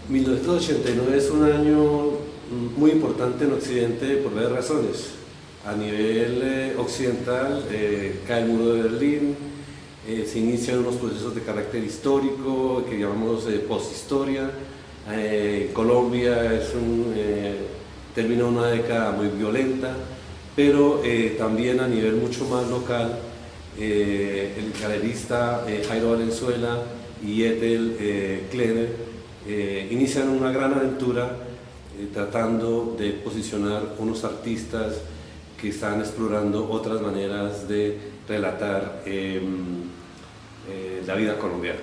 1989 es un año muy importante en Occidente por varias razones. A nivel occidental cae el muro de Berlín, se inician unos procesos de carácter histórico que llamamos posthistoria. Colombia termina una década muy violenta, pero también a nivel mucho más local, el galerista Jairo Valenzuela y Ethel Klenner inician una gran aventura tratando de posicionar unos artistas que están explorando otras maneras de relatar la vida colombiana.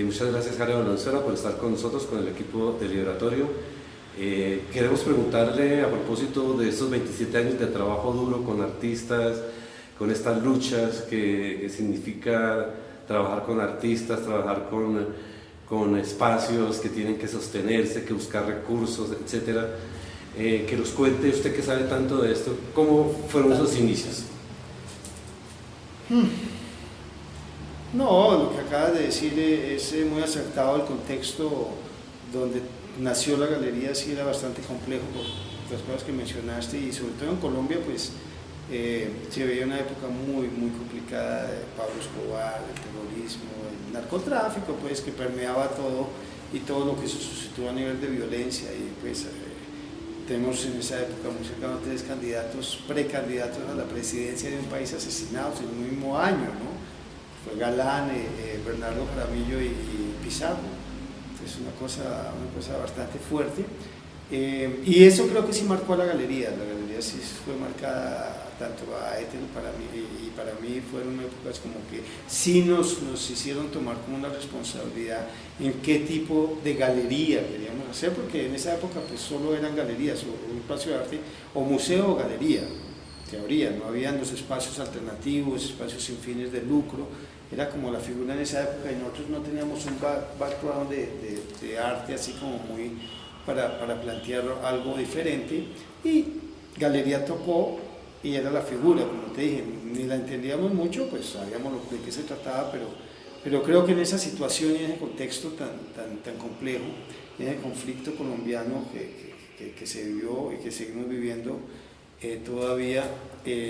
Muchas gracias, Jairo Valenzuela, por estar con nosotros, con el equipo de Libratorio. Queremos preguntarle a propósito de estos 27 años de trabajo duro con artistas, con estas luchas que significa trabajar con artistas, trabajar con espacios que tienen que sostenerse, que buscar recursos, etcétera. Que nos cuente, usted que sabe tanto de esto, ¿cómo fueron esos inicios? No, lo que acabas de decir es muy acertado. El contexto donde nació la galería sí era bastante complejo por las cosas que mencionaste, y sobre todo en Colombia pues se veía una época muy complicada de Pablo Escobar, el terrorismo, el narcotráfico pues que permeaba todo y todo lo que se suscitó a nivel de violencia, y pues tenemos en esa época muy cercano 3 precandidatos a la presidencia de un país asesinados en el mismo año, ¿no? Fue Galán, Bernardo Jaramillo y Pizarro. Entonces una cosa bastante fuerte, y eso creo que sí marcó a la galería sí fue marcada, tanto a Ethel para mí fueron épocas como que sí nos hicieron tomar como una responsabilidad en qué tipo de galería queríamos hacer, porque en esa época pues solo eran galerías, o un espacio de arte, o museo o galería, teoría, no habían los espacios alternativos, espacios sin fines de lucro, era como la figura en esa época, y nosotros no teníamos un background de arte así como muy para plantear algo diferente, y galería tocó y era la figura, como te dije, ni la entendíamos mucho, pues sabíamos de qué se trataba, pero creo que en esa situación y en ese contexto tan complejo, en el conflicto colombiano que se vivió y que seguimos viviendo todavía,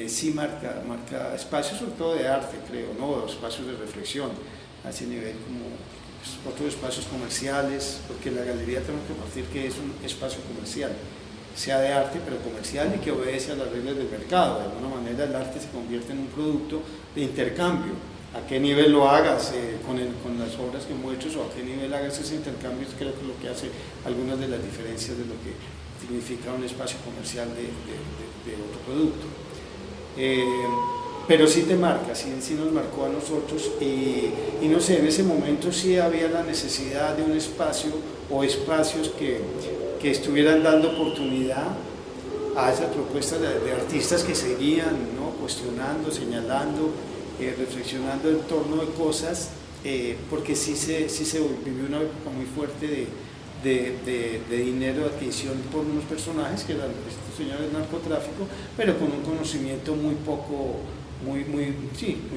sí marca espacios, sobre todo de arte, creo, ¿no? Espacios de reflexión a ese nivel, como pues, otros espacios comerciales, porque la galería tenemos que partir que es un espacio comercial, sea de arte pero comercial, y que obedece a las reglas del mercado. De alguna manera el arte se convierte en un producto de intercambio. A qué nivel lo hagas con las obras que muestres, o a qué nivel hagas ese intercambio, creo que es lo que hace algunas de las diferencias de lo que significa un espacio comercial de otro producto. Pero sí te marca, sí nos marcó a nosotros, y no sé, en ese momento sí había la necesidad de un espacio o espacios que estuvieran dando oportunidad a esas propuestas de artistas que seguían, ¿no? Cuestionando, señalando, reflexionando en torno de cosas, porque sí se vivió una época muy fuerte de dinero, de adquisición por unos personajes que eran estos señores del narcotráfico, pero con un conocimiento muy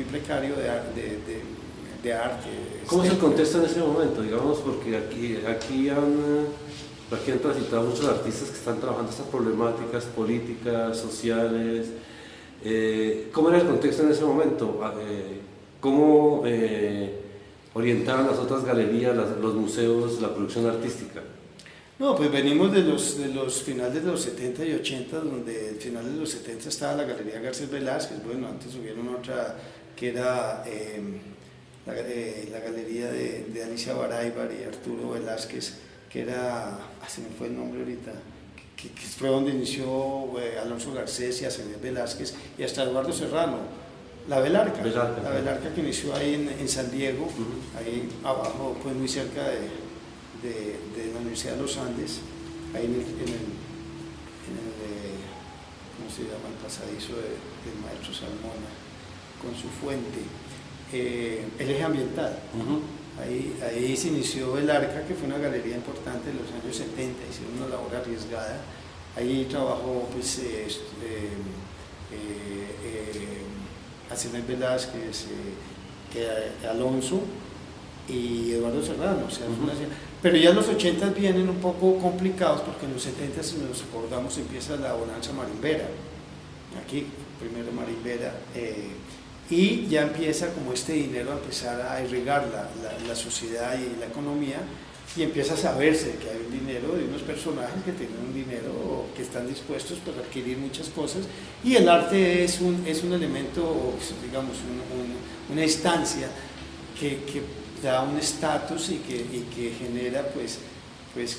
precario de arte. ¿Cómo es el contexto en ese momento? Digamos, porque aquí han transitado muchos artistas que están trabajando estas problemáticas políticas, sociales. ¿Cómo era el contexto en ese momento? ¿Cómo orientaban las otras galerías, los museos, la producción artística? No, pues venimos de los finales de los 70 y 80, donde al final de los 70 estaba la Galería Garcés Velázquez, bueno, antes hubieron otra que era la galería de Alicia Baráibar y Arturo Velázquez, que era, se me fue el nombre ahorita, que fue donde inició Alonso Garcés y Asenés Velázquez, y hasta Eduardo Serrano, la Belarca que inició ahí en San Diego, ahí abajo, pues muy cerca de la Universidad de los Andes, ahí en el ¿cómo se llama? El pasadizo del maestro Salmona, con su fuente, el eje ambiental. Ahí se inició el Arca, que fue una galería importante en los años 70, hicieron una labor arriesgada. Ahí trabajó pues, Asenés Velázquez, Alonso y Eduardo Serrano, o sea, Pero ya los 80 vienen un poco complicados porque en los 70, si nos acordamos, empieza la bonanza marimbera, aquí primero marimbera, y ya empieza como este dinero a empezar a irrigar la sociedad y la economía, y empieza a saberse que hay un dinero de unos personajes que tienen un dinero, que están dispuestos para adquirir muchas cosas, y el arte es un elemento, digamos, una instancia que da un estatus y que genera pues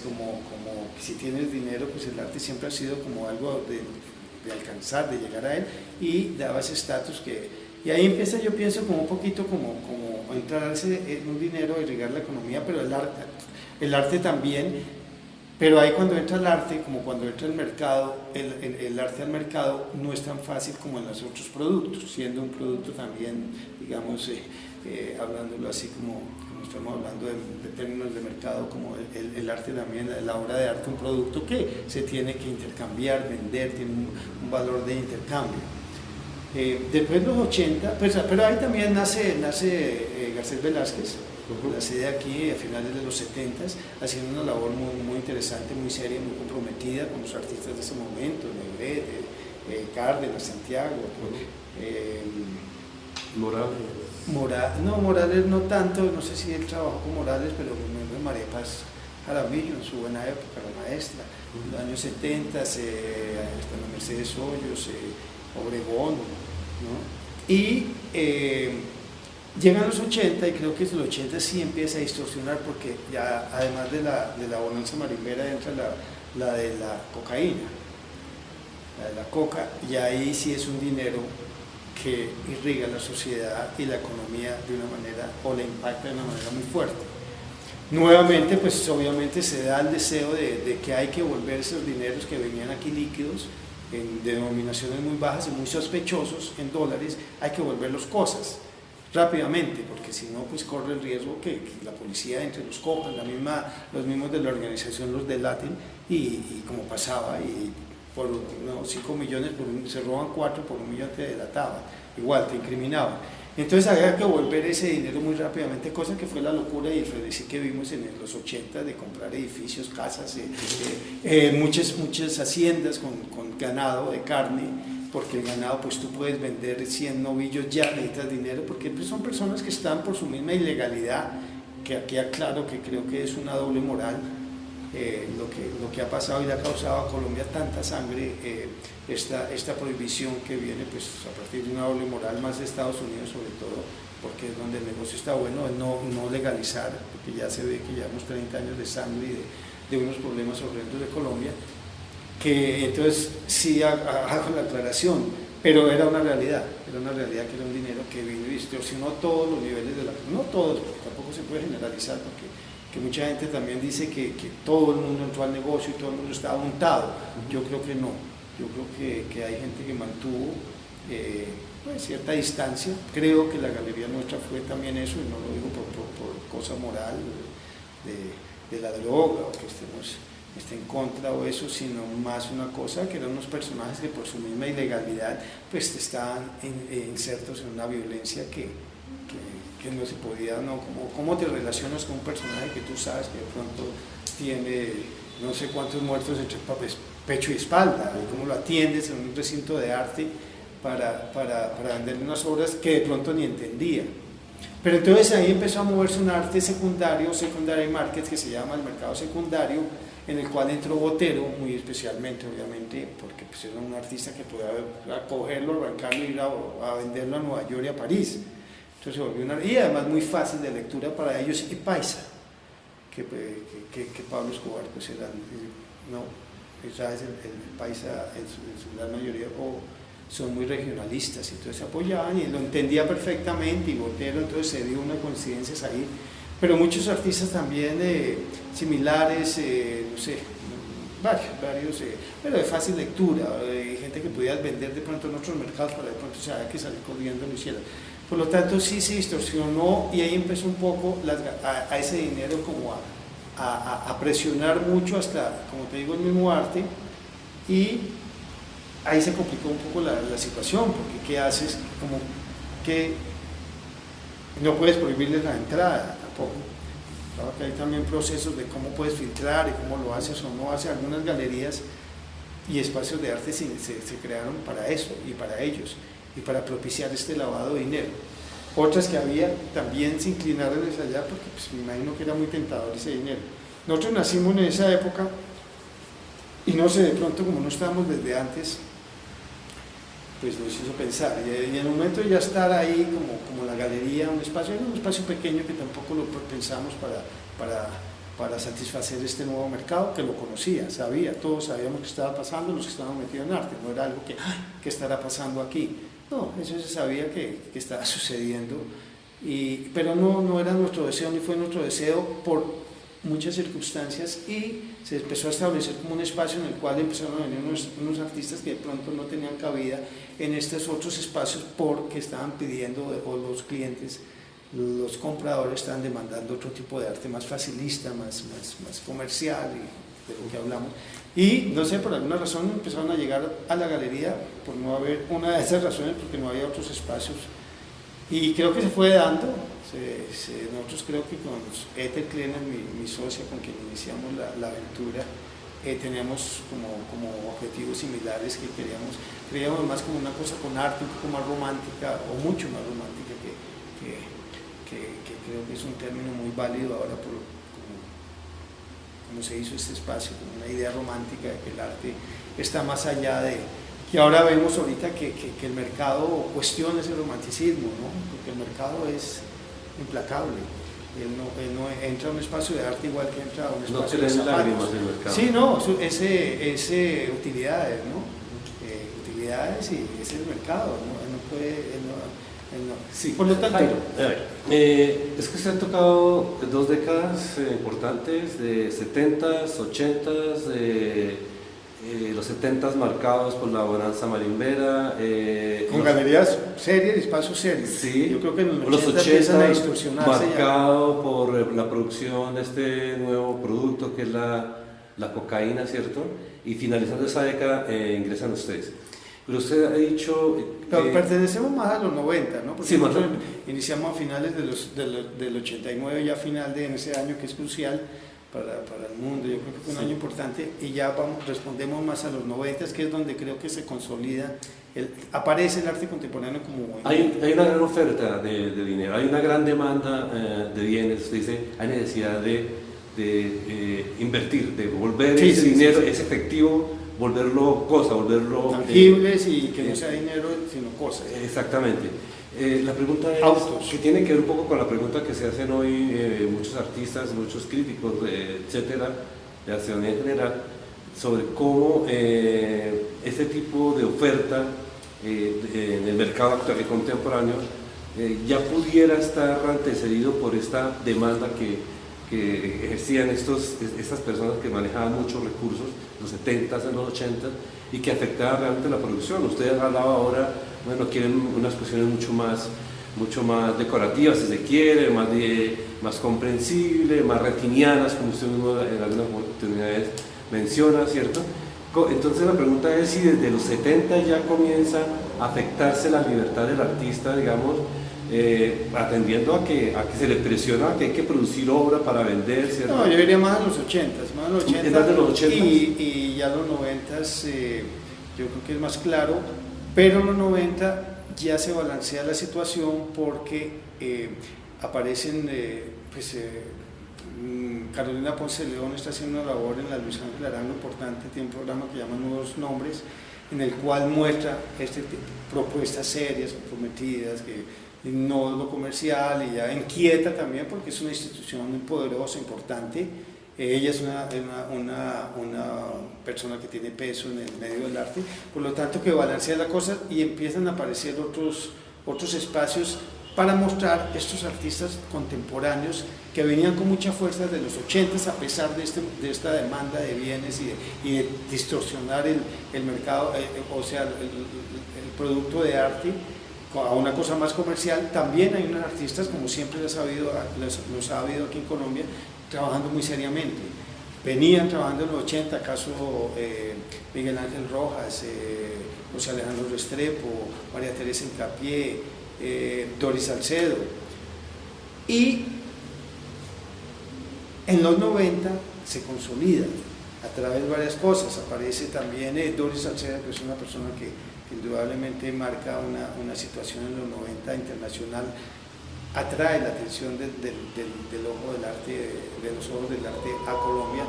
como si tienes dinero, pues el arte siempre ha sido como algo de alcanzar, de llegar a él, y daba ese estatus y ahí empieza, yo pienso, como un poquito como entrarse en un dinero, irrigar la economía, pero el arte también, pero ahí cuando entra el arte, como cuando entra el mercado, el arte al mercado no es tan fácil como en los otros productos, siendo un producto también, digamos, hablándolo así como estamos hablando de términos de mercado, como el arte también, la obra de arte, un producto que se tiene que intercambiar, vender, tiene un valor de intercambio. Después de los 80, pero ahí también nace Garcés Velázquez, nace aquí a finales de los 70, haciendo una labor muy interesante, muy seria, muy comprometida con los artistas de ese momento, Negrete, Cárdenas, Santiago, Morales no tanto, no sé si él trabajó con Morales, pero por ejemplo María Paz Jaramillo en su buena época, la maestra, en los años 70, hasta la Mercedes Hoyos, Obregón, ¿no? Y llegan los 80 y creo que desde los 80 sí empieza a distorsionar porque ya además de la bonanza marimbera entra la de la cocaína, la de la coca, y ahí sí es un dinero que irriga la sociedad y la economía de una manera, o la impacta de una manera muy fuerte. Nuevamente, pues obviamente se da el deseo de que hay que volver esos dineros que venían aquí líquidos, en denominaciones muy bajas y muy sospechosos, en dólares, hay que volverlos cosas rápidamente, porque si no, pues corre el riesgo que la policía entre los cojan, los mismos de la organización los delaten, y como pasaba, y por 5 millones, se roban 4, por 1 millón te delataban, igual te incriminaban. Entonces había que volver ese dinero muy rápidamente, cosa que fue la locura y el frenesí que vimos en los 80 de comprar edificios, casas, muchas haciendas con ganado de carne, porque el ganado, pues tú puedes vender 100 novillos, ya necesitas dinero, porque pues son personas que están por su misma ilegalidad, que aquí aclaro que creo que es una doble moral, lo que ha pasado y le ha causado a Colombia tanta sangre, esta prohibición que viene pues a partir de una doble moral más de Estados Unidos, sobre todo porque es donde el negocio está bueno, no legalizar, porque ya se ve que llevamos 30 años de sangre y de unos problemas horrendos de Colombia, que entonces sí hago la aclaración, pero era una realidad que era un dinero que vino y distorsionó todos los niveles de no todos, porque tampoco se puede generalizar, porque que mucha gente también dice que todo el mundo entró al negocio y todo el mundo estaba untado. Yo creo que no, yo creo que hay gente que mantuvo pues, cierta distancia. Creo que la galería nuestra fue también eso, y no lo digo por cosa moral de la droga o que esté en contra o eso, sino más una cosa que eran unos personajes que por su misma ilegalidad pues estaban insertos en una violencia que no se podía, ¿no? ¿Cómo te relacionas con un personaje que tú sabes que de pronto tiene no sé cuántos muertos entre pecho y espalda? ¿Y cómo lo atiendes en un recinto de arte para venderle unas obras que de pronto ni entendía? Pero entonces ahí empezó a moverse un arte secundario, secondary market, que se llama el mercado secundario, en el cual entró Botero, muy especialmente, obviamente, porque pues, era un artista que podía acogerlo, arrancarlo y ir a venderlo a Nueva York y a París. Entonces se volvió y además muy fácil de lectura para ellos, y paisa, que Pablo Escobar pues era, no, ¿sabes? El paisa en su gran mayoría son muy regionalistas, entonces apoyaban y lo entendía perfectamente, y Botero entonces se dio unas coincidencias ahí, pero muchos artistas también similares, no sé, varios, pero de fácil lectura, gente que podía vender de pronto en otros mercados para de pronto se había que salir corriendo lo hiciera. Por lo tanto sí se distorsionó, y ahí empezó un poco a ese dinero como a presionar mucho hasta, como te digo, el mismo arte, y ahí se complicó un poco la situación, porque ¿qué haces? Como que no puedes prohibirles la entrada tampoco, Claro que hay también procesos de cómo puedes filtrar y cómo lo haces o no haces. Algunas galerías y espacios de arte se crearon para eso y para ellos y para propiciar este lavado de dinero. Otras que había también se inclinaron hacia allá porque pues, me imagino que era muy tentador ese dinero. Nosotros nacimos en esa época y no sé, de pronto como no estábamos desde antes, pues nos hizo pensar. Y en el momento de ya estar ahí como la galería, un espacio, era un espacio pequeño que tampoco lo pensamos para satisfacer este nuevo mercado, que lo conocía, sabía, todos sabíamos que estaba pasando, los que estaban metidos en arte, no era algo que, ¿qué estará pasando aquí? No, eso se sabía que estaba sucediendo, pero no era nuestro deseo, ni fue nuestro deseo por muchas circunstancias, y se empezó a establecer como un espacio en el cual empezaron a venir unos artistas que de pronto no tenían cabida en estos otros espacios porque estaban pidiendo, o los clientes, los compradores estaban demandando otro tipo de arte más facilista, más comercial, y de lo que hablamos. Y no sé, por alguna razón empezaron a llegar a la galería, por no haber una de esas razones, porque no había otros espacios. Y creo que se fue dando. Nosotros creo que con Ethel Klenner, mi socia con quien iniciamos la aventura, teníamos como objetivos similares, que creíamos más como una cosa con arte un poco más romántica, o mucho más romántica, que creo que es un término muy válido ahora por como se hizo este espacio, con una idea romántica de que el arte está más allá de, que ahora vemos ahorita que el mercado cuestiona ese romanticismo, ¿no? Porque el mercado es implacable. Él no entra a un espacio de arte igual que entra a un espacio de zapatos. Lágrimas del mercado. Sí, no, ese utilidades, ¿no? Utilidades, y ese es el mercado, ¿no? Él no puede, Sí, por lo tanto, Jairo, a ver, es que se han tocado 2 décadas importantes, de 70s, 80s, los 70s marcados por la bonanza marimbera. con galerías serias, espacios serios. Sí, yo creo que en los 80 empiezan a 80s distorsionarse marcado por la producción de este nuevo producto que es la cocaína, ¿cierto? Y finalizando esa década ingresan ustedes. Pero usted ha dicho... Pero pertenecemos más a los 90, ¿no? Porque sí, nosotros iniciamos a finales del 89, ya final de ese año que es crucial para el mundo. Yo creo que fue un año importante, y ya respondemos más a los 90, que es donde creo que se consolida, aparece el arte contemporáneo como... Hay una gran oferta de dinero, hay una gran demanda de bienes. Usted dice, hay necesidad de invertir, de volver ese dinero, ese efectivo, volverlo cosa, volverlo... tangibles, y que no sea dinero, sino cosas. Exactamente. La pregunta es, autos, que tiene que ver un poco con la pregunta que se hacen hoy muchos artistas, muchos críticos, etcétera, de acción en general, sobre cómo este tipo de oferta en el mercado actual y contemporáneo ya pudiera estar antecedido por esta demanda que ejercían estas personas que manejaban muchos recursos, los 70s, en los 80s, y que afectaban realmente la producción. Ustedes hablaban ahora, bueno, quieren unas cuestiones mucho más decorativas, si se quiere, más comprensibles, más retinianas, como usted mismo en algunas oportunidades menciona, ¿cierto? Entonces la pregunta es si desde los 70 ya comienza a afectarse la libertad del artista, digamos, atendiendo a que se le presiona que hay que producir obra para vender, ¿cierto? No, yo diría más a los 80s, de los 80s. Y ya los 90s, yo creo que es más claro, pero en los 90 ya se balancea la situación, porque aparecen, Carolina Ponce de León está haciendo una labor en la Luis Ángel Arango importante, tiene un programa que llama Nuevos Nombres, en el cual muestra propuestas serias, comprometidas, que no es lo comercial, y ya inquieta también, porque es una institución muy poderosa, importante. Ella es una persona que tiene peso en el medio del arte, por lo tanto que balancea la cosa, y empiezan a aparecer otros espacios para mostrar estos artistas contemporáneos que venían con mucha fuerza de los 80s, a pesar de esta demanda de bienes y de distorsionar el mercado, o sea, el producto de arte a una cosa más comercial. También hay unos artistas, como siempre los ha habido aquí en Colombia, trabajando muy seriamente. Venían trabajando en los 80, acaso Miguel Ángel Rojas, José Alejandro Restrepo, María Teresa Hincapié, Doris Salcedo. Y En los 90 se consolida a través de varias cosas. Aparece también Doris Salcedo, que es una persona que indudablemente marca una situación en los 90 internacional, atrae la atención del ojo del arte, de los ojos del arte a Colombia,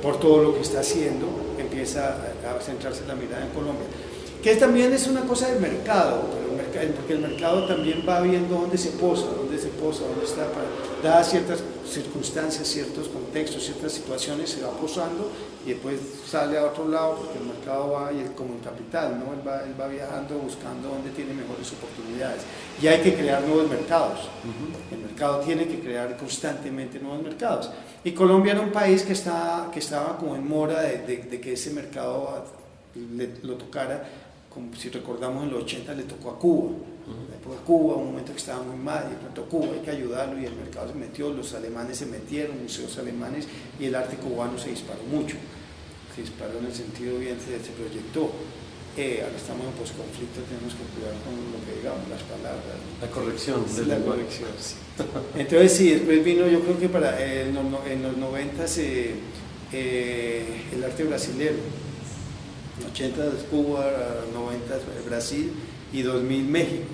por todo lo que está haciendo, empieza a centrarse la mirada en Colombia, que también es una cosa del mercado, porque el mercado también va viendo dónde se posa, dónde está, dadas ciertas circunstancias, ciertos contextos, ciertas situaciones, se va posando y después sale a otro lado, porque el mercado va, y como en capital, ¿no? Él va viajando buscando dónde tiene mejores oportunidades, y hay que crear nuevos mercados. El mercado tiene que crear constantemente nuevos mercados, y Colombia era un país que estaba como en mora de que ese mercado lo tocara. Como si recordamos, en los 80 le tocó a Cuba, la época de Cuba, un momento que estaba muy mal, y de pronto Cuba hay que ayudarlo, y el mercado se metió, los alemanes se metieron, museos alemanes, y el arte cubano se disparó mucho, se disparó en el sentido bien, se proyectó. Ahora estamos en posconflicto, tenemos que cuidar con lo que digamos, las palabras. La corrección del la lenguaje. corrección, sí. Entonces sí, después vino, yo creo que en los 90 el arte brasilero. 80 Cuba, 90 Brasil y 2000 México.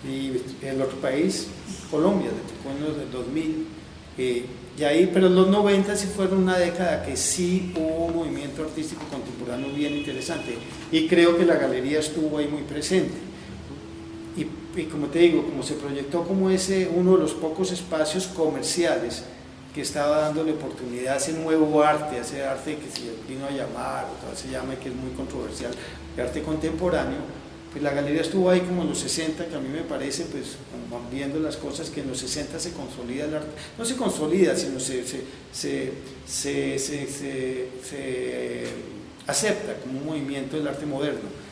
Y el otro país, Colombia, le tocó en los 2000. Y ahí, pero los 90 sí fueron una década que sí hubo un movimiento artístico contemporáneo bien interesante. Y creo que la galería estuvo ahí muy presente. Y como te digo, como se proyectó como uno de los pocos espacios comerciales que estaba dándole oportunidad a ese nuevo arte, a ese arte que se vino a llamar, o todavía se llama, que es muy controversial, el arte contemporáneo, pues la galería estuvo ahí como en los 60, que a mí me parece, pues viendo las cosas, que en los 60 se consolida el arte, no se consolida, sino se acepta como un movimiento del arte moderno.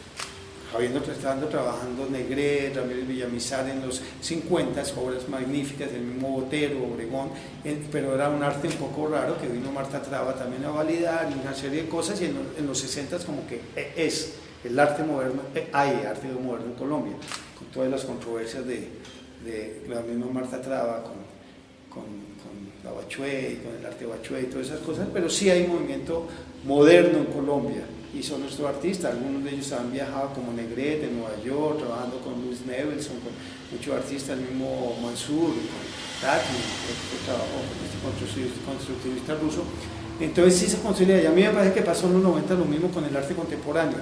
Estando trabajando Negret, Ramírez Villamizar en los 50, obras magníficas, el mismo Botero, Obregón, pero era un arte un poco raro que vino Marta Traba también a validar, y una serie de cosas, y en los 60 como que es el arte moderno, hay arte moderno en Colombia, con todas las controversias de la misma Marta Traba, con la Bachué, con el arte Bachué y todas esas cosas, pero sí hay movimiento moderno en Colombia. Y son nuestros artistas, algunos de ellos han viajado como Negret en Nueva York, trabajando con Luis Nevelson, con muchos artistas, el mismo Mansur, con Tati, que trabajó con este constructivista ruso. Entonces sí se consolida, y a mí me parece que pasó en los 90 lo mismo con el arte contemporáneo,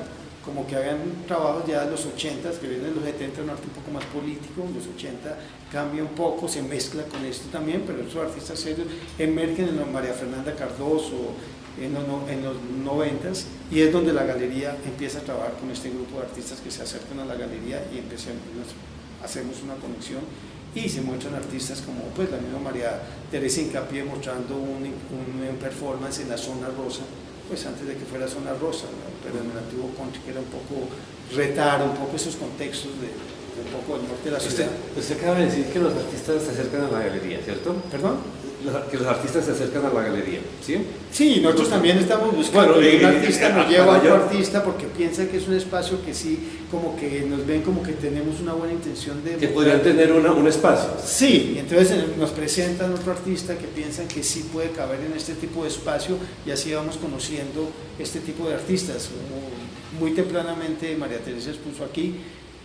como que habían trabajos ya de los 80, que vienen en los 70, un arte un poco más político, en los 80 cambia un poco, se mezcla con esto también, pero estos artistas serios emergen en María Fernanda Cardoso, en los 90s, y es donde la galería empieza a trabajar con este grupo de artistas que se acercan a la galería y hacemos una conexión, y se muestran artistas como pues la misma María Teresa Hincapié mostrando un performance en la zona rosa, pues antes de que fuera zona rosa, ¿no? Pero en el antiguo country, que era un poco retar un poco esos contextos de un poco del norte de la ciudad. Usted acaba de decir que los artistas se acercan a la galería, ¿cierto? ¿Perdón? Que los artistas se acercan a la galería, ¿sí? Sí, nosotros también estamos buscando que un artista nos lleva a otro artista porque piensa que es un espacio que sí, como que nos ven como que tenemos una buena intención de... Que podrían tener un espacio. Sí, entonces nos presentan otro artista que piensan que sí puede caber en este tipo de espacio, y así vamos conociendo este tipo de artistas. Muy tempranamente María Teresa expuso aquí.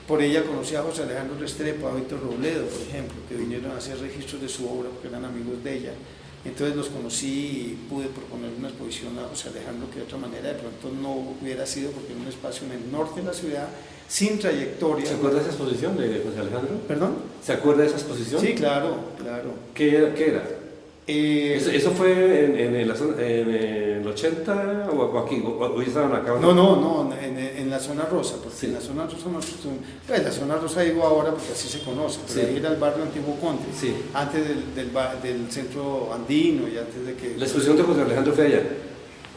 Por ella conocí a José Alejandro Restrepo, a Víctor Robledo, por ejemplo, que vinieron a hacer registros de su obra porque eran amigos de ella. Entonces los conocí y pude proponer una exposición a José Alejandro que de otra manera de pronto no hubiera sido, porque era un espacio en el norte de la ciudad, sin trayectoria. ¿Se acuerda de esa exposición de José Alejandro? ¿Perdón? ¿Se acuerda de esa exposición? Sí, claro, claro. ¿Qué era? ¿Eso fue en el 80 o aquí? ¿O ya estaban acá? No, en la zona rosa, porque sí. En la zona rosa pues la zona rosa digo ahora porque así se conoce, pero sí. Ahí era el barrio Antiguo Country, sí. Antes del centro andino y antes de que... ¿La exposición de José Alejandro fue allá?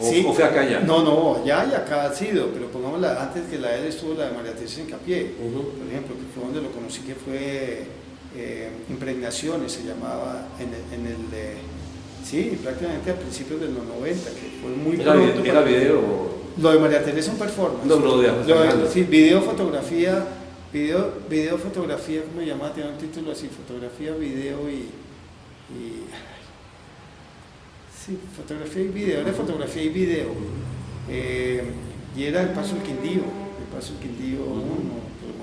Sí. ¿O fue acá ya? No, allá y acá ha sido, pero pongamos antes que la de él estuvo la de María Teresa Hincapié, por ejemplo, que fue donde lo conocí, que fue Impregnaciones, se llamaba sí, prácticamente a principios de los 90, que fue muy pronto. ¿Era video? Lo de María Teresa, un performance. No, lo de sí, video, fotografía, ¿cómo se llama? Tiene un título así, fotografía, video y Sí, fotografía y video, era fotografía y video. Y era el Paso del Quindío, uno,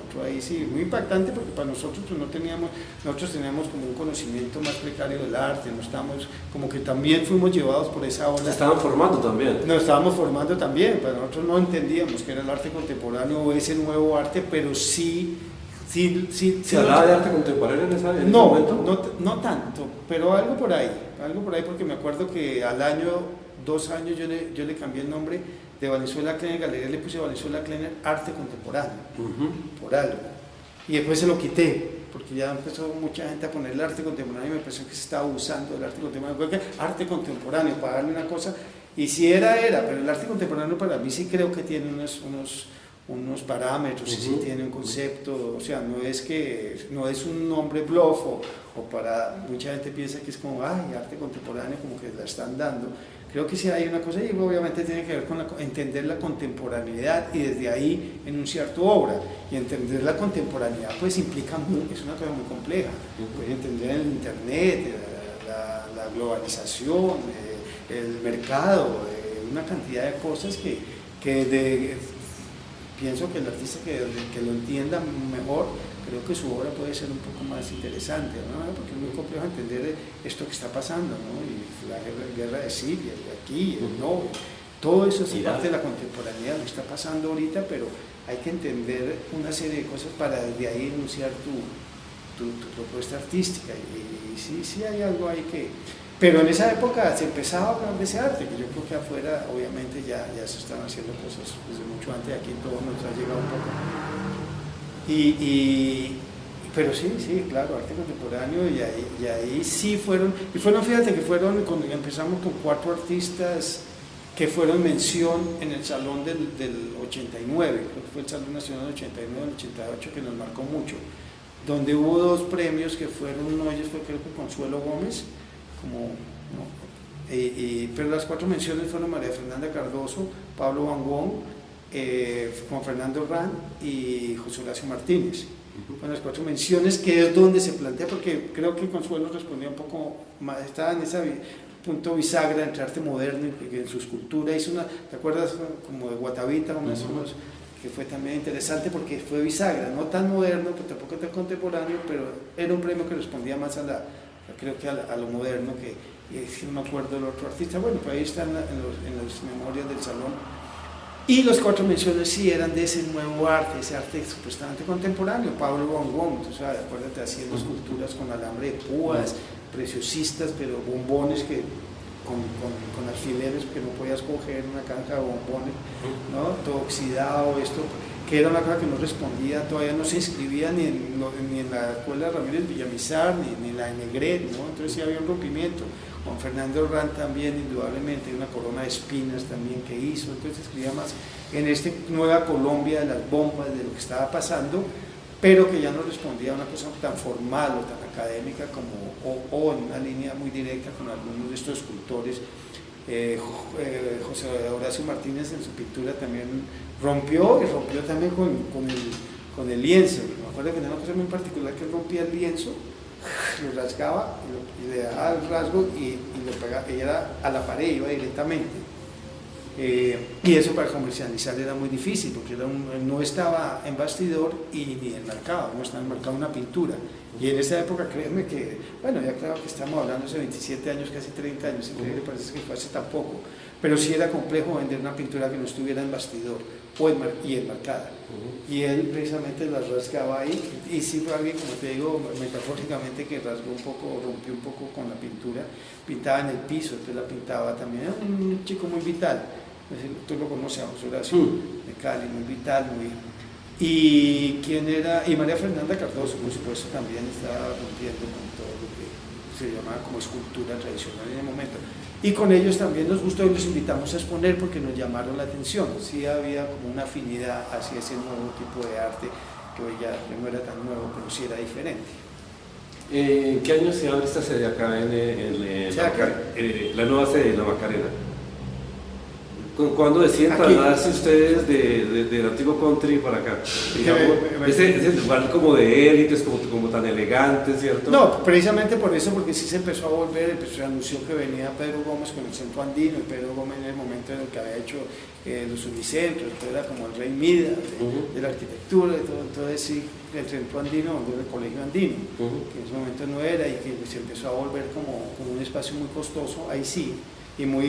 otro ahí sí, muy impactante porque para nosotros pues nosotros teníamos como un conocimiento más precario del arte, no estábamos, como que también fuimos llevados por esa ola. Se estaban formando también. Nos estábamos formando también, pero nosotros no entendíamos que era el arte contemporáneo o ese nuevo arte, pero sí. ¿Se hablaba de arte contemporáneo en ese momento? No tanto, pero algo por ahí, porque me acuerdo que al año, 2 años yo le cambié el nombre de Valenzuela Klenner Galería, le puse Valenzuela Klenner Arte Contemporáneo, por algo, y después se lo quité, porque ya empezó mucha gente a poner el arte contemporáneo y me pensó que se estaba usando el arte contemporáneo, arte contemporáneo, para darle una cosa, y si era, pero el arte contemporáneo para mí sí creo que tiene unos parámetros, y sí tiene un concepto, o sea, no es un nombre bluff o para, mucha gente piensa que es como, arte contemporáneo, como que la están dando. Creo que sí hay una cosa y obviamente tiene que ver con entender la contemporaneidad y desde ahí enunciar tu obra. Y entender la contemporaneidad pues implica es una cosa muy compleja. Puedes entender el internet, la globalización, el mercado, una cantidad de cosas que pienso que el artista que lo entienda mejor, creo que su obra puede ser un poco más interesante, ¿no? Porque es muy complejo entender esto que está pasando, ¿no? Y la guerra de Siria, y aquí, todo eso es parte de la contemporaneidad, lo que está pasando ahorita, pero hay que entender una serie de cosas para desde ahí enunciar tu propuesta artística, y sí hay algo ahí que... Pero en esa época se empezaba a hablar de ese arte, que yo creo que afuera obviamente ya se están haciendo cosas desde mucho antes, aquí todo nos ha llegado un poco. Pero sí, claro, arte contemporáneo, y ahí sí fueron, fíjate que cuando empezamos con 4 artistas que fueron mención en el Salón del 89, creo que fue el Salón Nacional del 89, del 88, que nos marcó mucho, donde hubo 2 premios que fueron, uno de ellos fue creo que Consuelo Gómez, pero las 4 menciones fueron María Fernanda Cardoso, Pablo Van Wong, Juan Fernando Ran y José Horacio Martínez. Fueron las 4 menciones, que es donde se plantea, porque creo que Consuelo respondía un poco más, estaba en ese punto bisagra entre arte moderno y que en su escultura hizo ¿te acuerdas? Como de Guatavita, que fue también interesante porque fue bisagra, no tan moderno, pero tampoco tan contemporáneo, pero era un premio que respondía más creo que a lo moderno, si no me acuerdo del otro artista, bueno, pues ahí están en las memorias del salón. Y los 4 menciones sí eran de ese nuevo arte, ese arte supuestamente contemporáneo. Pablo Van Gogh, tú sabes, acuérdate, haciendo esculturas con alambre de púas, preciosistas, pero bombones con alfileres que no podías coger, una caja de bombones, ¿no? Todo oxidado, esto, que era una cosa que no respondía, todavía no se inscribía ni en la escuela Ramírez Villamizar, ni en la de Negret, ¿no? Entonces sí había un rompimiento. Juan Fernando Rand también, indudablemente, una corona de espinas también que hizo, entonces escribía más en esta nueva Colombia de las bombas, de lo que estaba pasando, pero que ya no respondía a una cosa tan formal o tan académica o en una línea muy directa con algunos de estos escultores. José Horacio Martínez en su pintura también rompió también con el lienzo. Me acuerdo que era una cosa muy particular, que rompía el lienzo, lo rasgaba y le daba el rasgo y lo pegaba, y era a la pared, iba directamente. Y eso para comercializar era muy difícil porque no estaba en bastidor y ni en mercado, no estaba en mercado una pintura. Y en esa época, créeme que, bueno, ya claro que estamos hablando hace 27 años, casi 30 años, increíble, parece que fue hace tan poco, pero sí era complejo vender una pintura que no estuviera en bastidor y enmarcada. Y él precisamente las rasgaba ahí, y sí fue alguien, como te digo, metafóricamente, que rasgó un poco, rompió un poco con la pintura, pintaba en el piso, entonces la pintaba también, era un chico muy vital. Tú lo conoces a José Horacio de Cali, muy vital, muy... Y María Fernanda Cardoso, por supuesto, también estaba rompiendo con todo lo que se llamaba como escultura tradicional en el momento. Y con ellos también nos gustó y los invitamos a exponer porque nos llamaron la atención. Sí había como una afinidad hacia ese nuevo tipo de arte, que hoy ya no era tan nuevo, pero sí era diferente. ¿En qué año se abre esta sede acá en la nueva sede de La Macarena? ¿Cuándo deciden trasladarse ustedes del antiguo country para acá? Digamos, ese lugar como de élites, como tan elegante, ¿cierto? No, precisamente por eso, porque sí se empezó a volver, se anunció que venía Pedro Gómez con el centro andino, y Pedro Gómez en el momento en el que había hecho los unicentros, entonces era como el rey Midas de la arquitectura, de todo, entonces sí, el centro andino volvió el colegio andino, que en ese momento no era, y que se empezó a volver como un espacio muy costoso, ahí sí, y muy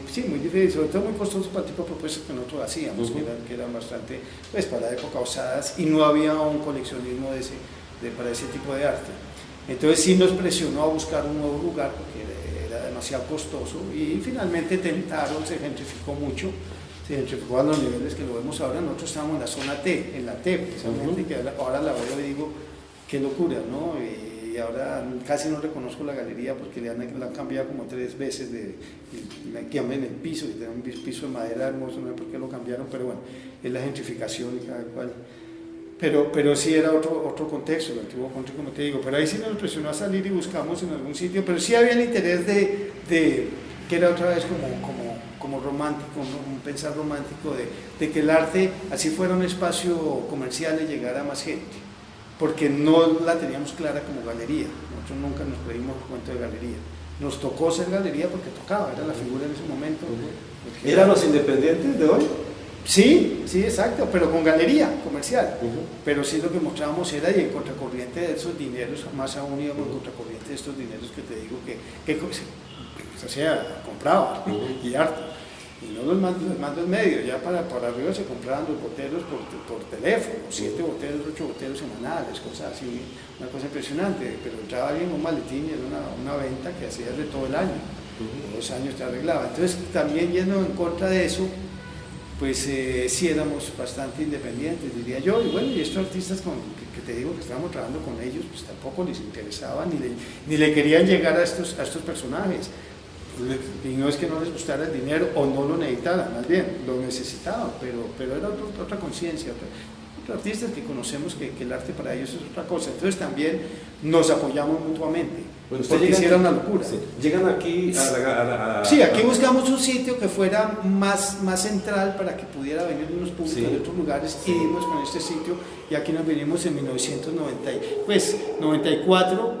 difícil, sobre todo muy costoso para el tipo de propuestas que nosotros hacíamos, que eran bastante, pues para la época osadas, y no había un coleccionismo para ese tipo de arte. Entonces sí nos presionó a buscar un nuevo lugar porque era demasiado costoso, y finalmente tentaron, se gentrificó mucho, se gentrificó a los niveles que lo vemos ahora. Nosotros estábamos en la zona T, en la T precisamente, que ahora la veo y digo, qué locura, ¿no? Y ahora casi no reconozco la galería porque la han cambiado como 3 veces, me cambian el piso, que tenía un piso de madera hermoso, no sé por qué lo cambiaron, pero bueno, es la gentrificación y cada cual. Pero sí era otro contexto, el antiguo country, como te digo, pero ahí sí nos presionó a salir y buscamos en algún sitio, pero sí había el interés de que era otra vez como romántico, un pensar romántico de que el arte, así fuera un espacio comercial, le llegara a más gente, porque no la teníamos clara como galería. Nosotros nunca nos pedimos cuento de galería. Nos tocó ser galería porque tocaba, era la figura en ese momento. ¿Eran los independientes de hoy? Sí, exacto, pero con galería comercial. Pero sí lo que mostrábamos era, y en contracorriente de esos dineros, más aún íbamos en contracorriente de estos dineros que te digo que se hacía, compraba y harto. Y no los mandos medios, ya para arriba se compraban los boteros por teléfono, 7 boteros, 8 boteros semanales, cosas así, una cosa impresionante. Pero entraba alguien en un maletín y era una venta que hacías de todo el año, 2 años te arreglaba. Entonces, también yendo en contra de eso, pues sí éramos bastante independientes, diría yo. Y bueno, y estos artistas que te digo que estábamos trabajando con ellos, pues tampoco les interesaba, ni le querían llegar a estos personajes. Y no es que no les gustara el dinero o no lo necesitaran, más bien lo necesitaban, pero era otra conciencia, otros artistas que conocemos que el arte para ellos es otra cosa. Entonces también nos apoyamos mutuamente, bueno, porque sí era una locura. Sí. Llegan aquí Sí, aquí buscamos un sitio que fuera más central para que pudiera venir unos públicos de otros lugares, y dimos con este sitio, y aquí nos vinimos en 1994,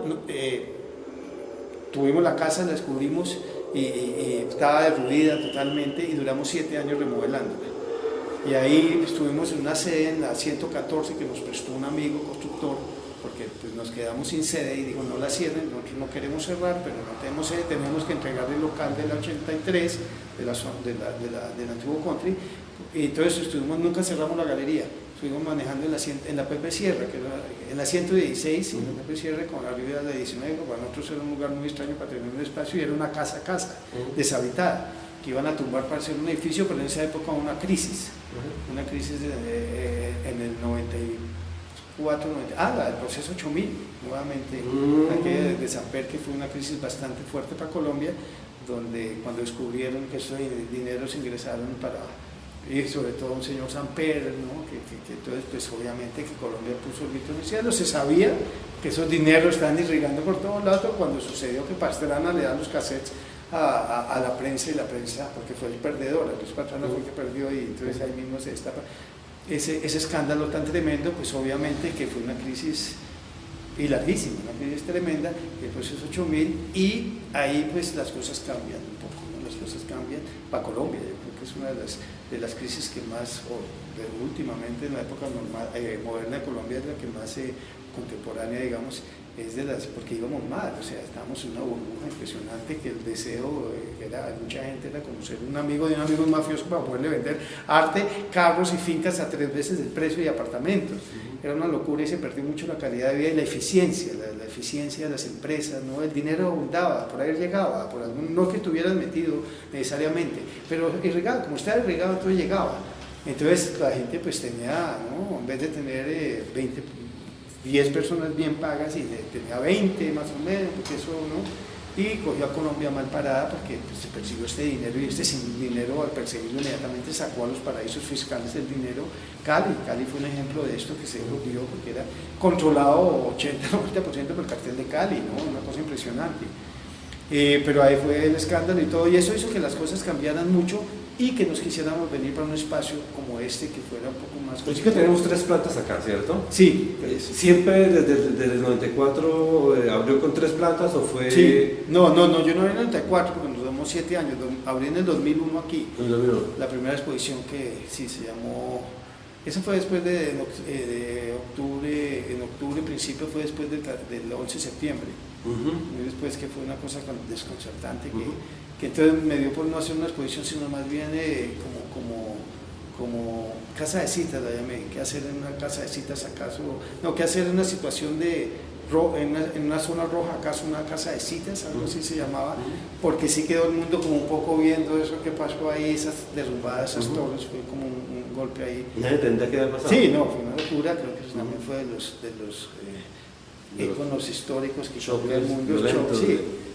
tuvimos la casa, la descubrimos, y estaba derruida totalmente, y duramos 7 años remodelándola. Y ahí estuvimos en una sede, en la 114, que nos prestó un amigo constructor, porque pues, nos quedamos sin sede, y digo, no la cierren, nosotros no queremos cerrar, pero no tenemos sede, tenemos que entregar el local de la 83, del antiguo country, y entonces nunca cerramos la galería. Estuvimos manejando en la Pepe Sierra, que era en la 116, y en la Pepe Sierra con arriba de la 19, para nosotros era un lugar muy extraño para tener un espacio, y era una casa deshabitada, que iban a tumbar para hacer un edificio, pero en esa época una crisis en el 94, la del proceso 8000, nuevamente, aquella de Samper, que fue una crisis bastante fuerte para Colombia, donde cuando descubrieron que esos dineros ingresaron y sobre todo un señor Samper, ¿no? que entonces pues obviamente que Colombia puso el grito en el cielo. Se sabía que esos dineros estaban irrigando por todos lados, cuando sucedió que Pastrana le da los cassettes a la prensa, y la prensa, porque fue el perdedor, Luis Pastrana fue el que perdió, y entonces ahí mismo se destapa ese escándalo tan tremendo, pues obviamente que fue una crisis y larguísima, una crisis tremenda, el proceso 8000, y ahí pues las cosas cambian un poco, ¿no? Las cosas cambian para Colombia. Yo creo que es una de las crisis que más, últimamente en la época moderna de Colombia, es la que más contemporánea, digamos, es porque íbamos mal, o sea, estábamos en una burbuja impresionante, que el deseo mucha gente era conocer un amigo de un amigo mafioso para poderle vender arte, carros y fincas a 3 veces el precio, y apartamentos. Era una locura, y se perdió mucho la calidad de vida y la eficiencia, la eficiencia de las empresas, ¿no? El dinero abundaba, por ahí llegaba, no que estuvieran metido necesariamente, pero irrigado, como estaba irrigado, todo llegaba. Entonces la gente pues tenía, ¿no? En vez de tener 10 personas bien pagas, y tenía 20 más o menos, porque eso, ¿no? Y cogió a Colombia mal parada, porque pues, se persiguió este dinero, y sin dinero, al perseguirlo inmediatamente, sacó a los paraísos fiscales el dinero. Cali fue un ejemplo de esto, que se volvió, porque era controlado 80-90% por el cartel de Cali, ¿no? Una cosa impresionante. Pero ahí fue el escándalo y todo, y eso hizo que las cosas cambiaran mucho y que nos quisiéramos venir para un espacio como este que fuera un poco más... Pues sí que tenemos 3 plantas acá, ¿cierto? Sí. ¿Siempre desde el 94 abrió con 3 plantas o fue...? Sí, no, yo no abrí en el 94 porque nos damos 7 años, abrí en el 2001 aquí, la primera exposición que sí se llamó... Eso fue después de octubre, en octubre, principio fue después del 11 de septiembre, y después que fue una cosa desconcertante, que entonces me dio por no hacer una exposición, sino más bien como casa de citas, la llamé, ¿qué hacer en una casa de citas acaso? No, ¿qué hacer en una situación en una zona roja, acaso una casa de citas, algo así se llamaba, porque sí quedó el mundo como un poco viendo eso que pasó ahí, esas derrumbadas, esas torres, fue como un golpe ahí. ¿Nadie tendría que haber pasado? Sí, no, fue una locura, creo que eso también fue de los íconos históricos que cambió el mundo.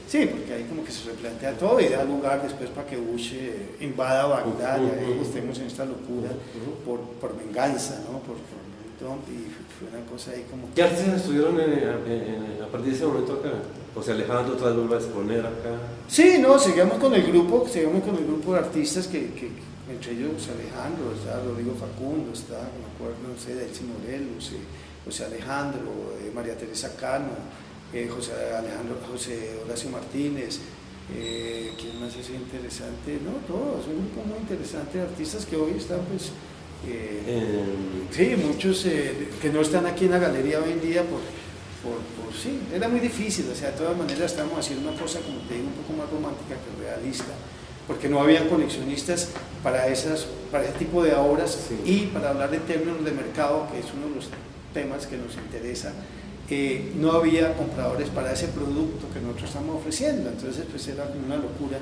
Sí, porque ahí como que se replantea todo y da lugar después para que Bush invada Bagdad, y ahí estemos en esta locura por venganza, ¿no? Y fue una cosa ahí como... ¿Qué artistas estuvieron a partir de ese momento acá? O sea, Alejandro otra vez vuelve a exponer acá. Sí, no, seguimos con el grupo de artistas que entre ellos Alejandro, está Rodrigo Facundo, está, me acuerdo, no sé, Delcy Morelos, José Alejandro, María Teresa Cano, José Horacio Martínez, ¿quién más es interesante? No, todos, es un grupo muy interesante de artistas que hoy están pues... sí, muchos que no están aquí en la galería hoy en día sí, era muy difícil, o sea, de todas maneras estábamos haciendo una cosa, como te digo, un poco más romántica que realista, porque no había coleccionistas para ese tipo de obras, y para hablar en términos de mercado, que es uno de los temas que nos interesa, no había compradores para ese producto que nosotros estamos ofreciendo, entonces pues era una locura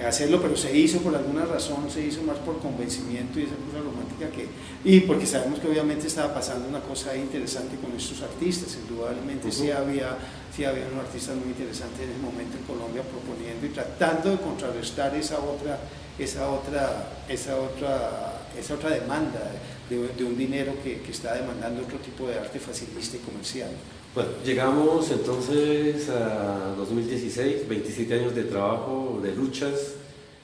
hacerlo, pero se hizo por alguna razón, se hizo más por convencimiento y esa cosa romántica y porque sabemos que obviamente estaba pasando una cosa interesante con estos artistas, indudablemente sí había unos artistas muy interesantes en ese momento en Colombia proponiendo y tratando de contrarrestar esa otra demanda de un dinero que está demandando otro tipo de arte facilista y comercial. Bueno, llegamos entonces a 2016, 27 años de trabajo, de luchas.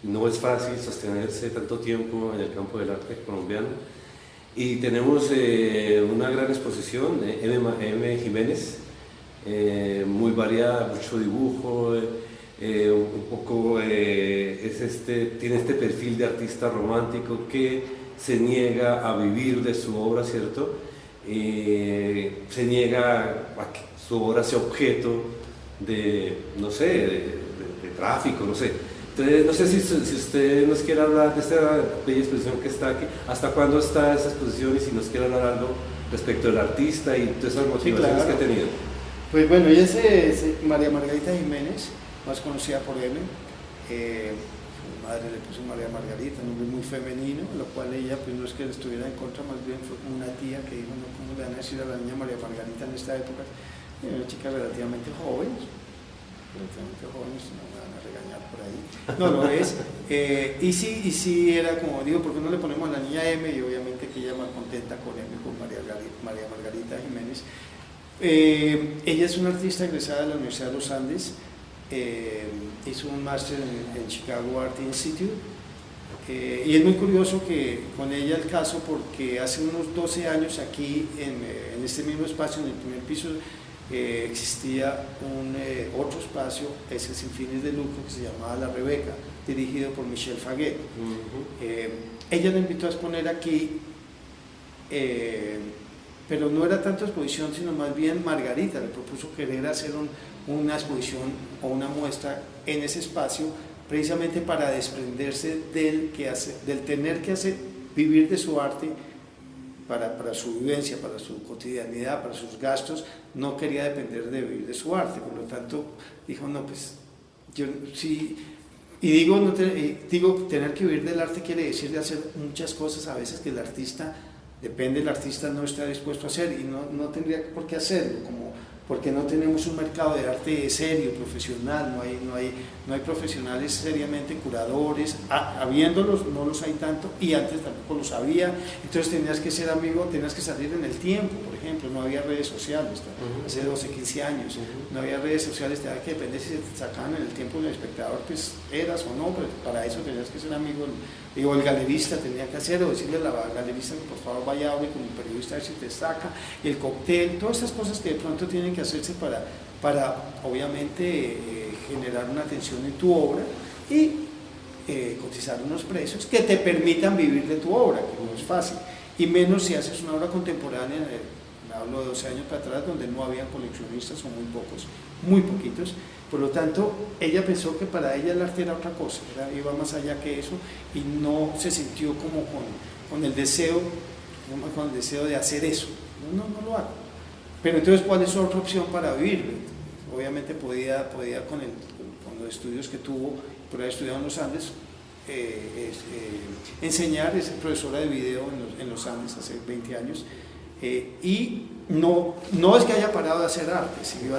No es fácil sostenerse tanto tiempo en el campo del arte colombiano. Y tenemos una gran exposición, M. Jiménez, muy variada, mucho dibujo, un poco tiene este perfil de artista romántico que se niega a vivir de su obra, ¿cierto? Se niega a que su obra sea objeto de, no sé, de tráfico, no sé. Entonces, no sé si usted nos quiere hablar de esta bella exposición que está aquí, hasta cuándo está esa exposición y si nos quiere hablar algo respecto del artista y todas esas motivaciones que ha tenido. Pues bueno, ella es María Margarita Jiménez, más conocida por M. Su madre le puso María Margarita, un nombre muy femenino, lo cual ella pues no es que estuviera en contra, más bien fue como una tía que dijo, no, ¿cómo le van a decir a la niña María Margarita en esta época? Una chica relativamente joven, no me van a regañar por ahí, no lo es, y sí era como digo, ¿por qué no le ponemos a la niña M? Y obviamente que ella más contenta con M, con María Margarita Jiménez. Ella es una artista egresada de la Universidad de los Andes, hizo un máster en Chicago Art Institute, y es muy curioso que con ella el caso, porque hace unos 12 años aquí en este mismo espacio, en el primer piso, existía otro espacio, ese sin fines de lucro, que se llamaba La Rebeca, dirigido por Michel Faguet. Ella la invitó a exponer aquí, pero no era tanto exposición, sino más bien Margarita le propuso querer hacer una exposición o una muestra en ese espacio, precisamente para desprenderse del tener que vivir de su arte para su vivencia, para su cotidianidad, para sus gastos. No quería depender de vivir de su arte, por lo tanto dijo, no, pues yo sí, y digo, tener que vivir del arte quiere decir de hacer muchas cosas a veces que el artista no está dispuesto a hacer y no tendría por qué hacerlo, como porque no tenemos un mercado de arte serio, profesional, no hay profesionales seriamente curadores, habiéndolos no los hay tanto y antes tampoco los había, entonces tenías que ser amigo, tenías que salir en el tiempo, por ejemplo, no había redes sociales, hace 12, 15 años, no había redes sociales, tenía que depender si te sacaban en el tiempo del espectador, pues eras o no, pero para eso tenías que ser amigo, digo, el galerista tenía que hacer, o decirle a la galerista que por favor vaya a hable con el periodista a ver si te saca, y el cóctel, todas estas cosas que de pronto tienen que hacerse para obviamente generar una atención en tu obra y cotizar unos precios que te permitan vivir de tu obra, que no es fácil, y menos si haces una obra contemporánea, hablo de 12 años para atrás, donde no había coleccionistas o muy pocos, muy poquitos. Por lo tanto, ella pensó que para ella el arte era otra cosa, iba más allá que eso y no se sintió como con el deseo de hacer eso. No lo hago. Pero entonces, ¿cuál es su otra opción para vivir? Obviamente podía con los estudios que tuvo, por haber estudiado en los Andes, enseñar, es profesora de video en los Andes hace 20 años, y no es que haya parado de hacer arte, siguió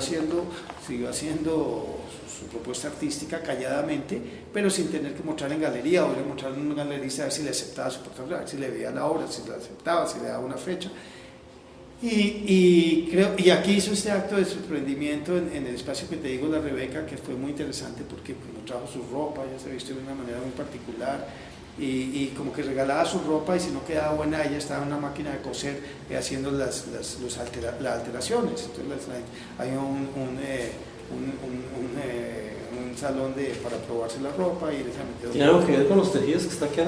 haciendo su propuesta artística calladamente, pero sin tener que mostrar en galería o ir a mostrar en un galerista a ver si le aceptaba su fotografía, si le veía la obra, si la aceptaba, si le daba una fecha. Y aquí hizo este acto de sorprendimiento en el espacio que te digo, la Rebeca, que fue muy interesante porque nos trajo su ropa, ella se vistió de una manera muy particular y como que regalaba su ropa y si no quedaba buena ella estaba en una máquina de coser haciendo las alteraciones. Entonces hay un salón para probarse la ropa y les ha metido. ¿Tiene algo que ver con los tejidos que está aquí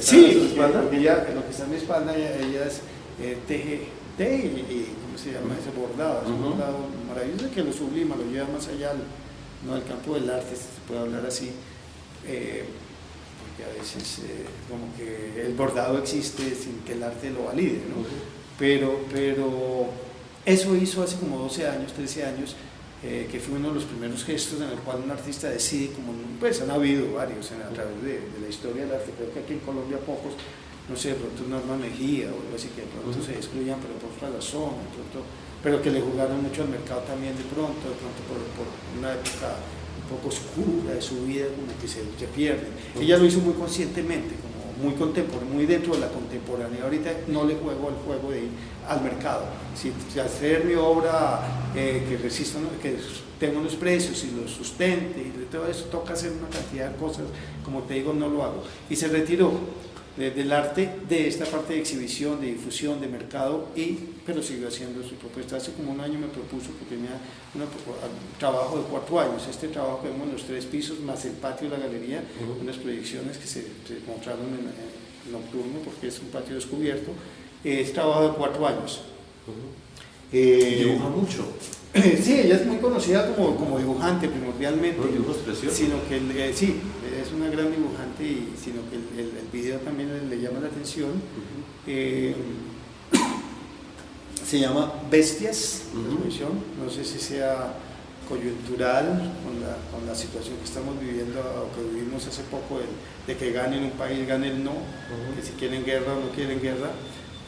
sí, en su espalda? Porque lo que está en mi espalda, ella es teje y ¿cómo se llama? Ese bordado, es un bordado maravilloso que lo sublima, lo lleva más allá del campo del arte, si se puede hablar así, porque a veces como que el bordado existe sin que el arte lo valide, ¿no? Pero eso hizo hace como 12 años, 13 años, que fue uno de los primeros gestos en el cual un artista decide, pues han habido varios a través de la historia del arte, creo que aquí en Colombia pocos, no sé, de pronto Norma Mejía o algo así, que de pronto se excluyan, pero por otra razón, pero que le jugaron mucho al mercado también de pronto por una época un poco oscura de su vida, como que se pierden. Ella lo hizo muy conscientemente, como muy contemporáneo, muy dentro de la contemporaneidad. Ahorita no le juego al juego de ir al mercado. Si hacer mi obra que resista, que tenga unos precios y los sustente y de todo eso, toca hacer una cantidad de cosas, como te digo, no lo hago. Y se retiró del arte, de esta parte de exhibición, de difusión, de mercado, pero siguió haciendo su propuesta. Hace como un año me propuso que tenía un trabajo de 4 años, este trabajo que vemos en los 3 pisos, más el patio de la galería, unas proyecciones que se mostraron en nocturno, porque es un patio descubierto, es trabajo de 4 años. Dibuja mucho. Sí, ella es muy conocida como dibujante primordialmente. Los dibujos preciosos. Sino que sí, es una gran dibujante, sino que el video también le llama la atención. Se llama Bestias, la exposición. No sé si sea coyuntural con la situación que estamos viviendo o que vivimos hace poco, de que gane en un país, gane el no, que si quieren guerra o no quieren guerra.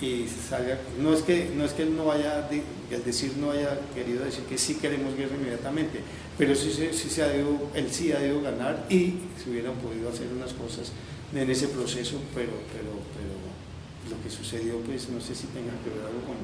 Y salga, no es que él no haya, el decir no haya querido decir que sí queremos guerra inmediatamente, pero él sí ha debido ganar y se hubieran podido hacer unas cosas en ese proceso, pero lo que sucedió, pues no sé si tenga que ver algo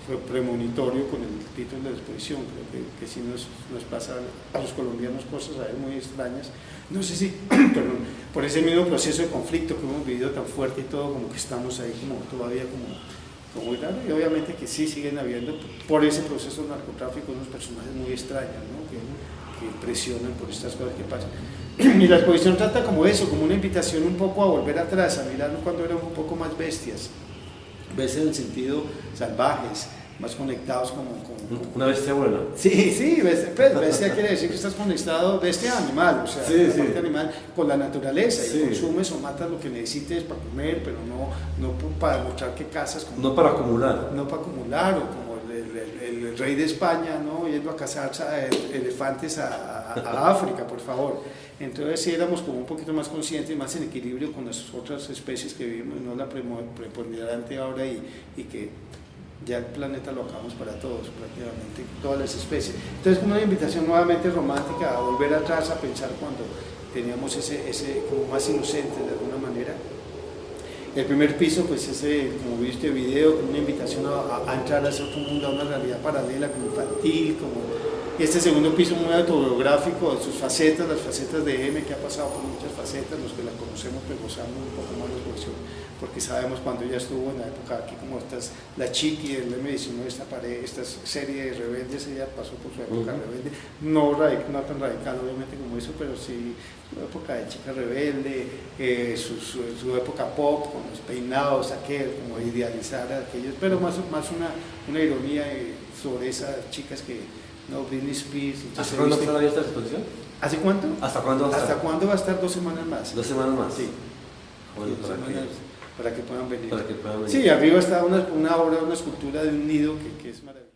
fue premonitorio con el título de la exposición. Creo que sí nos pasa a los colombianos cosas a ver muy extrañas, no sé si perdón, por ese mismo proceso de conflicto que hemos vivido tan fuerte y todo, como que estamos ahí todavía como muy raro, y obviamente que sí siguen habiendo por ese proceso de narcotráfico unos personajes muy extraños, ¿no? que presionan por estas cosas que pasan. Y la exposición trata como eso, como una invitación un poco a volver atrás, a mirar cuando éramos un poco más bestias en el sentido salvajes, más conectados como una bestia buena. Sí, bestia quiere decir que estás conectado de este animal, o sea, parte animal con la naturaleza, y consumes o matas lo que necesites para comer, pero no para mostrar que cazas. No para acumular. No para acumular, o como el rey de España, ¿no? Yendo a cazar elefantes a África, por favor. Entonces sí éramos como un poquito más conscientes, más en equilibrio con las otras especies que vivimos, no la preponderante ahora y que ya el planeta lo acabamos para todos, prácticamente todas las especies. Entonces, como una invitación nuevamente romántica a volver atrás, a pensar cuando teníamos ese como más inocente de alguna manera. El primer piso, pues como viste video, como una invitación a entrar a ese otro mundo, a una realidad paralela, como infantil, y este segundo piso muy autobiográfico, sus facetas, las facetas de M, que ha pasado por muchas facetas, los que la conocemos pues gozamos un poco más la evolución, porque sabemos cuando ella estuvo en la época aquí, como la Chiqui, el M19, esta serie de rebeldes, ella pasó por su época rebelde, no tan radical obviamente como eso, pero sí su época de chica rebelde, su época pop, con los peinados, como idealizar a aquellos, pero más una ironía sobre esas chicas que no, Britney Spears. ¿Hasta cuándo está abierta la exposición? ¿Hace cuánto? ¿Hasta cuándo va a estar? ¿Hasta cuándo va a estar? 2 semanas más. 2 semanas más. Sí. Bueno, para que puedan venir. Para que puedan venir. Sí, arriba está una obra, una escultura de un nido que es maravillosa.